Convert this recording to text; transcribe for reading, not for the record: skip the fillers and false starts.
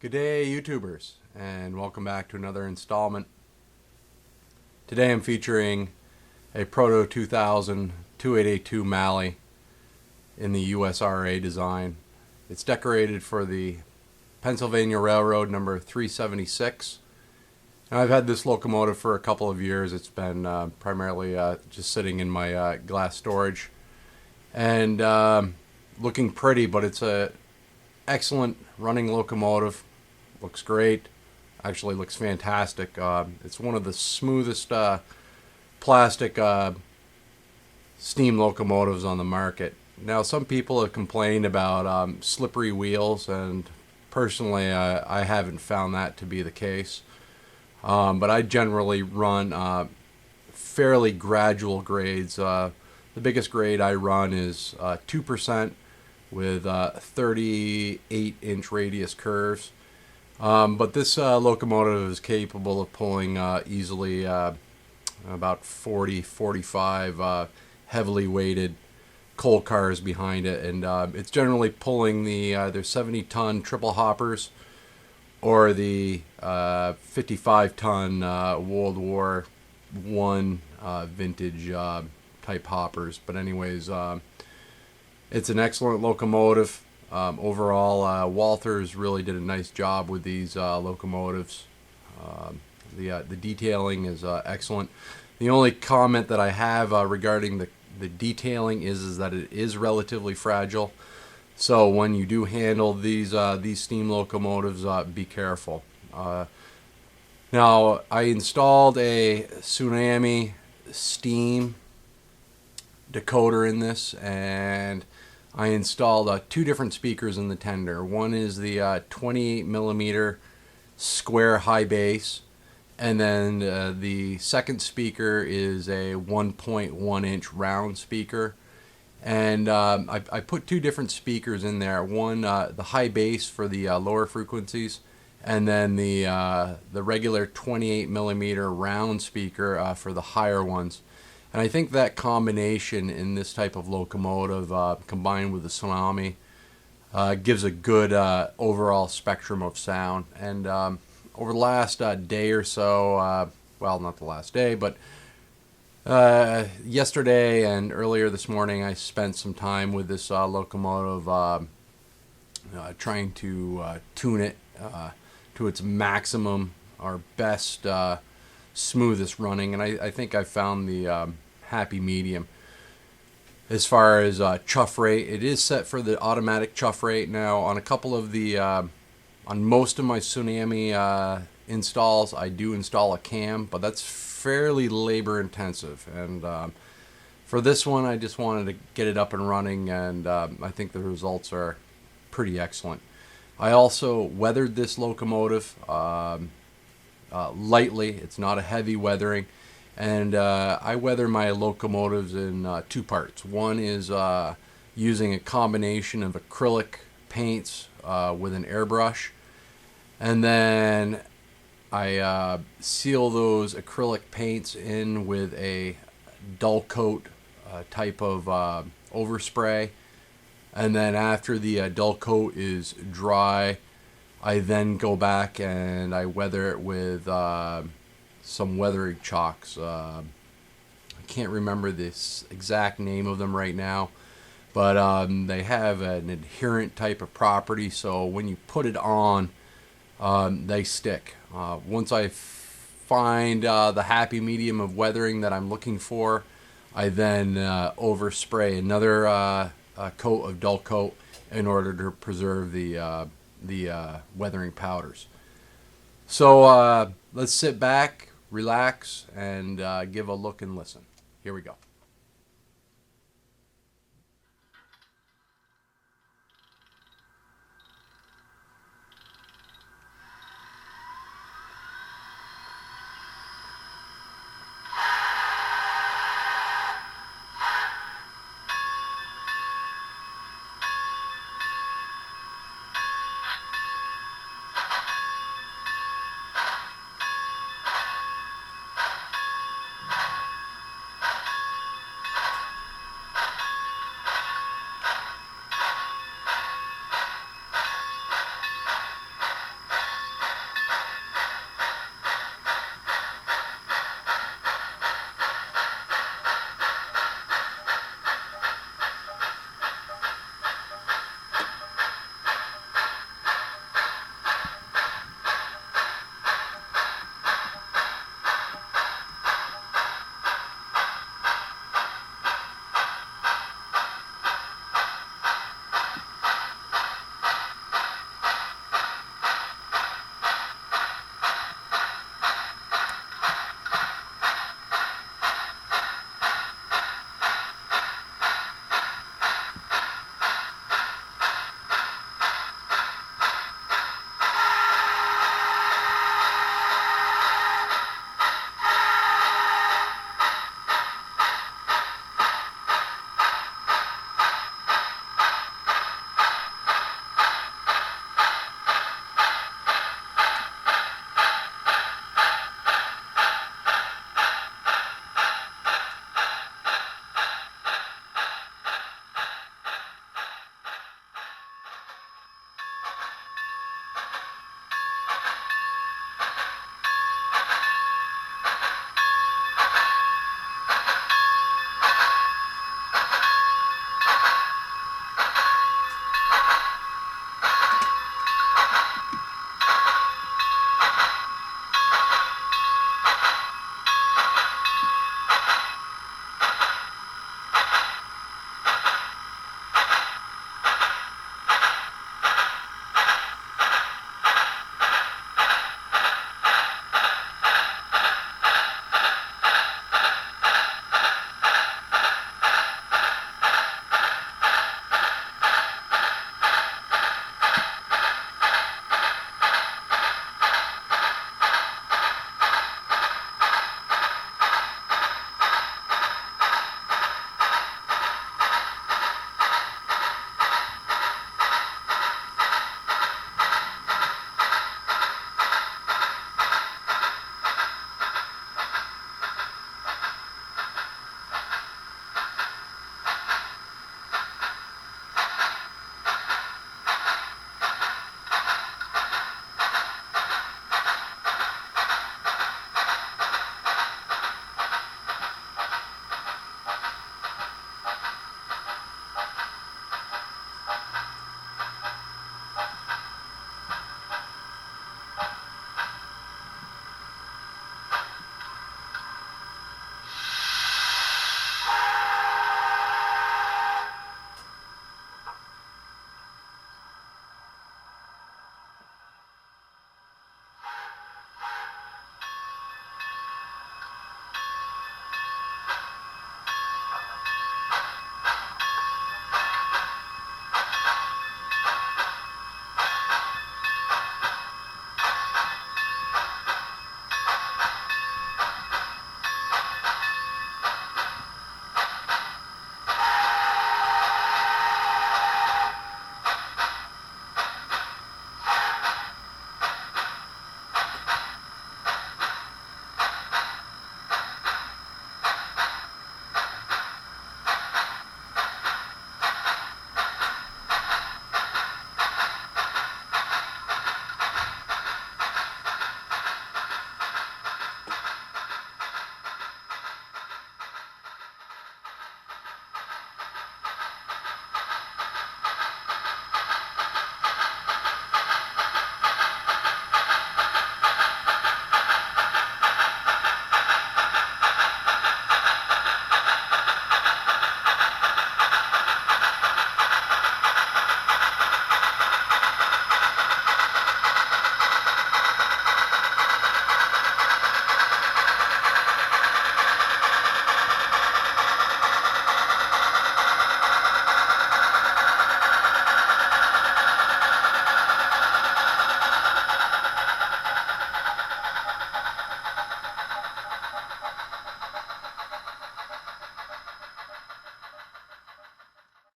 Good day, YouTubers, and welcome back to another installment. Today I'm featuring a Proto 2000 2882 Malley in the USRA design. It's decorated for the Pennsylvania Railroad number 376. And I've had this locomotive for a couple of years. It's been primarily just sitting in my glass storage and looking pretty, but it's a excellent running locomotive. Looks great. Actually looks fantastic. It's one of the smoothest plastic steam locomotives on the market. Now, some people have complained about slippery wheels, and personally I haven't found that to be the case. But I generally run fairly gradual grades. The biggest grade I run is 2% with 38-inch radius curves. But this locomotive is capable of pulling easily about 40-45 heavily weighted coal cars behind it, and it's generally pulling the either 70-ton triple hoppers or the 55-ton World War I vintage type hoppers. But anyways, it's an excellent locomotive. Overall, Walthers really did a nice job with these locomotives. The detailing is excellent. The only comment that I have regarding the detailing is that it is relatively fragile. So when you do handle these steam locomotives, be careful. Now, I installed a Tsunami steam decoder in this, and I installed two different speakers in the tender. One is the 28 millimeter square high bass, and then the second speaker is a 1.1 inch round speaker. And I put two different speakers in there. One, the high bass for the lower frequencies, and then the regular 28 millimeter round speaker for the higher ones. And I think that combination in this type of locomotive, combined with the Tsunami, gives a good overall spectrum of sound. And over the last day or so, well, not the last day, but yesterday and earlier this morning, I spent some time with this locomotive trying to tune it to its maximum or best smoothest running, and I think I found the happy medium. As far as chuff rate, it is set for the automatic chuff rate. Now, on a couple of the on most of my Tsunami installs, I do install a cam, but that's fairly labor intensive, and for this one I just wanted to get it up and running, and I think the results are pretty excellent. I also weathered this locomotive lightly. It's not a heavy weathering, and I weather my locomotives in two parts. One is using a combination of acrylic paints with an airbrush, and then I seal those acrylic paints in with a dull coat type of overspray, and then after the dull coat is dry, I then go back and I weather it with some weathering chalks. I can't remember this exact name of them right now, but they have an adherent type of property, so when you put it on, they stick. Once I find the happy medium of weathering that I'm looking for, I then overspray another coat of dull coat in order to preserve the weathering powders. So let's sit back, relax, and give a look and listen. Here we go.